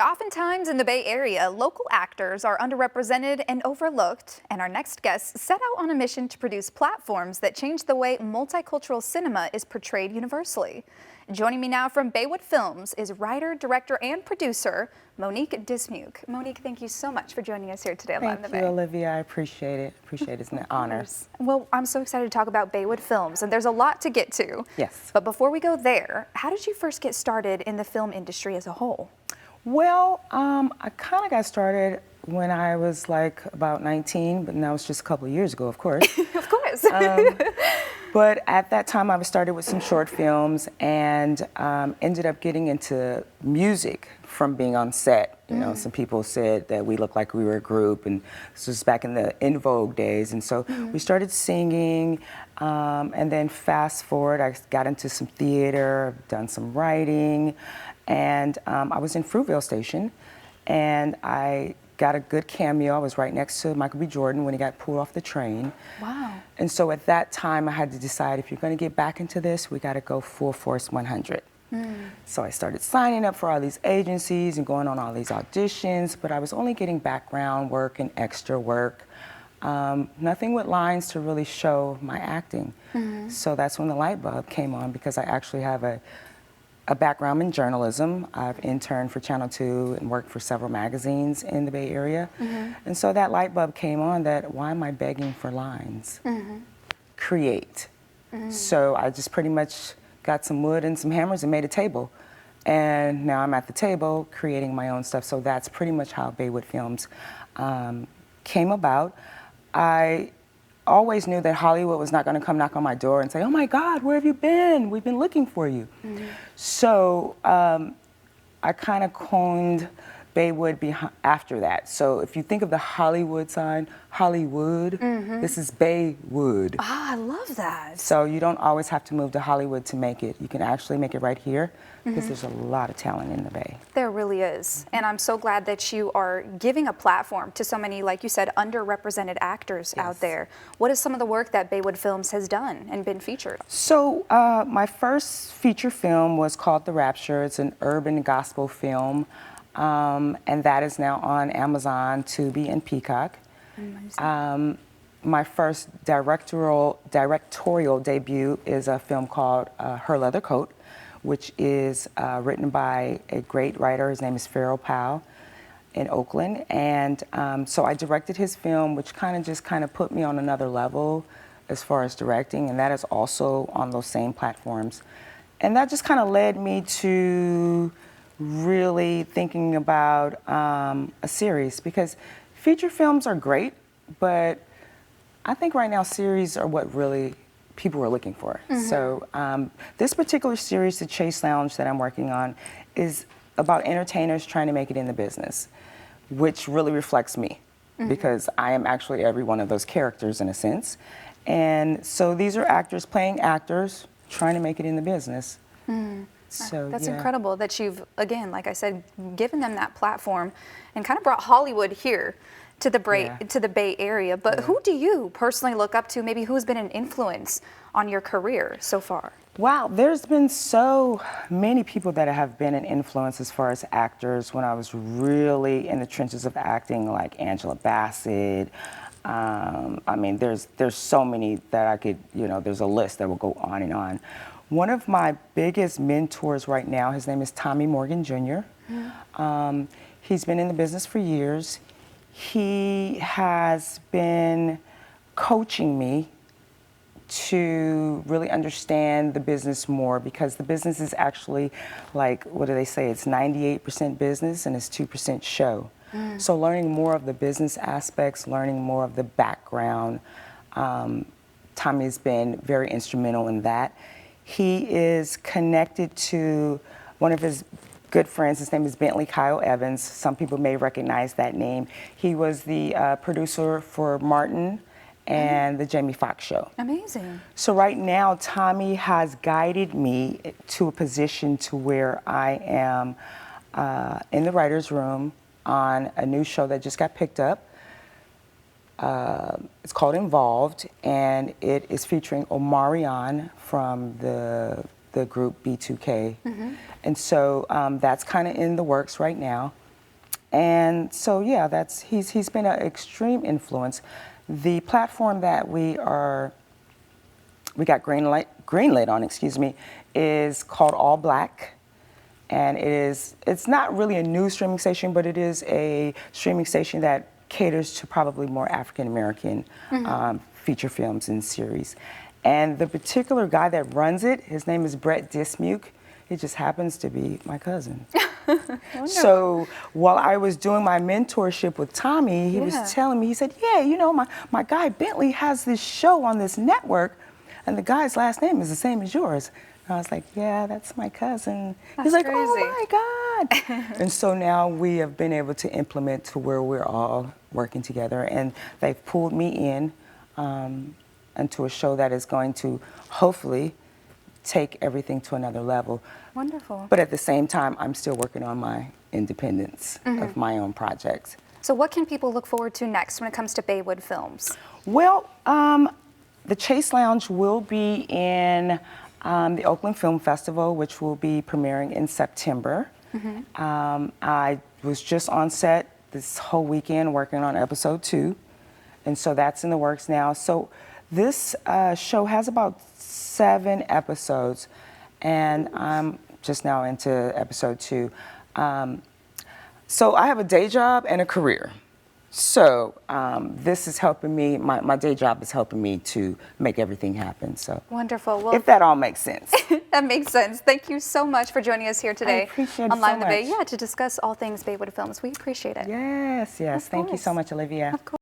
Oftentimes in the Bay Area, local actors are underrepresented and overlooked, and our next guest set out on a mission to produce platforms that change the way multicultural cinema is portrayed universally. Joining me now from Baywood Films is writer, director, and producer Monique Dismuke. Monique, thank you so much for joining us here today on Live in the Bay. Thank you, Olivia. I appreciate it. It's an honor. Well, I'm so excited to talk about Baywood Films, and there's a lot to get to. Yes. But before we go there, how did you first get started in the film industry as a whole? Well, I kind of got started when I was like about 19, but that was just a couple of years ago, of course. Of course. But at that time, I started with some short films and ended up getting into music from being on set. You know, some people said that we looked like we were a group, and this was back in the In Vogue days. And so we started singing, and then fast forward, I got into some theater, done some writing, and I was in Fruitvale Station, and I got a good cameo. I was right next to Michael B. Jordan when he got pulled off the train. Wow. And so at that time, I had to decide, if you're going to get back into this, we got to go full force 100. So I started signing up for all these agencies and going on all these auditions, but I was only getting background work and extra work. Nothing with lines to really show my acting. So that's when the light bulb came on, because I actually have a background in journalism. I've interned for Channel 2 and worked for several magazines in the Bay Area. And so that light bulb came on that, why am I begging for lines? Create. So I just pretty much got some wood and some hammers and made a table. And now I'm at the table creating my own stuff. So that's pretty much how Baywood Films came about. I always knew that Hollywood was not going to come knock on my door and say, oh my God, where have you been? We've been looking for you. So I kind of coined Baywood after that. So if you think of the Hollywood sign, Hollywood, this is Baywood. Ah, I love that. So you don't always have to move to Hollywood to make it. You can actually make it right here, because there's a lot of talent in the Bay. There really is. And I'm so glad that you are giving a platform to so many, like you said, underrepresented actors out there. What is some of the work that Baywood Films has done and been featured? So my first feature film was called The Rapture. It's an urban gospel film, and that is now on Amazon, Tubi, and Peacock. My first directorial debut is a film called Her Leather Coat, which is written by a great writer. His name is Farrell Powell in Oakland. And so I directed his film, which kind of put me on another level as far as directing, and that is also on those same platforms. And that just kind of led me to really thinking about a series, because feature films are great, but I think right now series are what really people are looking for. So this particular series, The Chase Lounge, that I'm working on, is about entertainers trying to make it in the business, which really reflects me, because I am actually every one of those characters in a sense. And so these are actors playing actors trying to make it in the business. So that's incredible that you've, again, like I said, given them that platform and kind of brought Hollywood here to the Bay Area. But who do you personally look up to? Maybe who's been an influence on your career so far? Wow, there's been so many people that have been an influence as far as actors when I was really in the trenches of acting, like Angela Bassett. I mean, there's so many that I could, there's a list that will go on and on. One of my biggest mentors right now, his name is Tommy Morgan Jr. He's been in the business for years. He has been coaching me to really understand the business more, because the business is actually, like, what do they say? It's 98% business and it's 2% show. So learning more of the business aspects, learning more of the background, Tommy's been very instrumental in that. He is connected to one of his good friends. His name is Bentley Kyle Evans. Some people may recognize that name. He was the producer for Martin and the Jamie Foxx show. Amazing. So right now, Tommy has guided me to a position to where I am in the writer's room on a new show that just got picked up. It's called Involved, and it is featuring Omarion from the group B2K. And so that's kind of in the works right now. And so, yeah, he's been an extreme influence. The platform that we got greenlit on, is called All Black. And it's not really a new streaming station, but it is a streaming station that caters to probably more African American feature films and series. And the particular guy that runs it, his name is Dismuke. He just happens to be my cousin. So while I was doing my mentorship with Tommy, he was telling me, he said, yeah, you know, my guy Bentley has this show on this network, and the guy's last name is the same as yours. And I was like, yeah, that's my cousin. He's like, crazy. oh my God. And so now we have been able to implement to where we're all working together, and they've pulled me in into a show that is going to hopefully take everything to another level. Wonderful. But at the same time, I'm still working on my independence of my own projects. So what can people look forward to next when it comes to Baywood Films? Well, the Chase Lounge will be in the Oakland Film Festival, which will be premiering in September. I was just on set this whole weekend working on episode 2, and so that's in the works now. So this show has about 7 episodes, and I'm just now into episode 2. So I have a day job and a career. So this is helping me, my day job is helping me to make everything happen. So wonderful. Well, if that all makes sense. That makes sense. Thank you so much for joining us here today I appreciate it on so Live in the Bay. much. Yeah, to discuss all things Baywood Films. We appreciate it. Yes, yes. Thank you so much, Olivia. Of course.